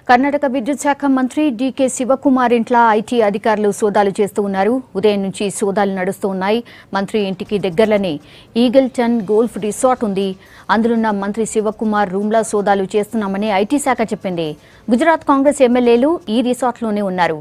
కర్ణాటక విద్యుత్ శాఖ మంత్రి డీకే శివకుమార్ ఇంట్లో ఐటీ అధికారులు సోదాలు చేస్తూ ఉన్నారు. ఉదయం నుంచి సోదాలు నడుస్తూ ఉన్నాయి. మంత్రి ఇంటికి దగ్గరలోనే ఈగల్టన్ గోల్ఫ్ రిసార్ట్ ఉంది. అందులో మంత్రి శివకుమార్ రూమ్లో సోదాలు చేస్తున్నామని ఐటీ శాఖ చెప్పింది. గుజరాత్ కాంగ్రెస్ ఎమ్మెల్యేలు ఈ రిసార్ట్లోనే ఉన్నారు.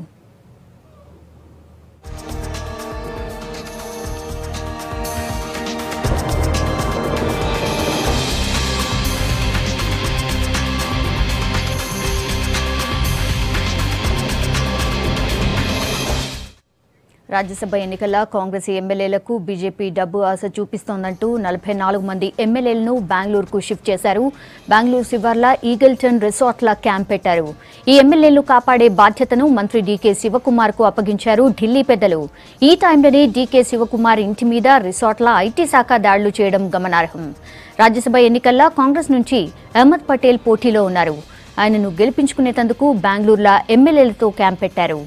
రాజ్యసభ ఎన్నికల కాంగ్రెస్ ఎమ్మెల్యేలకు బీజేపీ డబ్బు ఆశ చూపిస్తోందంటూ 44 మంది ఎమ్మెల్యేలను బెంగళూరుకు షిఫ్ట్ చేశారు. బెంగళూరు శివార్ల ఈగల్టన్ రిసార్ట్ల క్యాంప్ పెట్టారు. ఈ ఎమ్మెల్యేలు కాపాడే బాధ్యతను మంత్రి డీకే శివకుమార్ కు అప్పగించారు ఢిల్లీ పెద్దలు. ఈ టైంలోనే డీకే శివకుమార్ ఇంటి మీద రిసార్ట్ల ఐటీ శాఖ దాడులు చేయడం గమనార్హం. రాజ్యసభ ఎన్నికల్లో కాంగ్రెస్ నుంచి అహ్మద్ పటేల్ పోటీలో ఉన్నారు. ఆయనను గెలిపించుకునేందుకు బెంగళూరులో ఎమ్మెల్యేలతో క్యాంప్ పెట్టారు.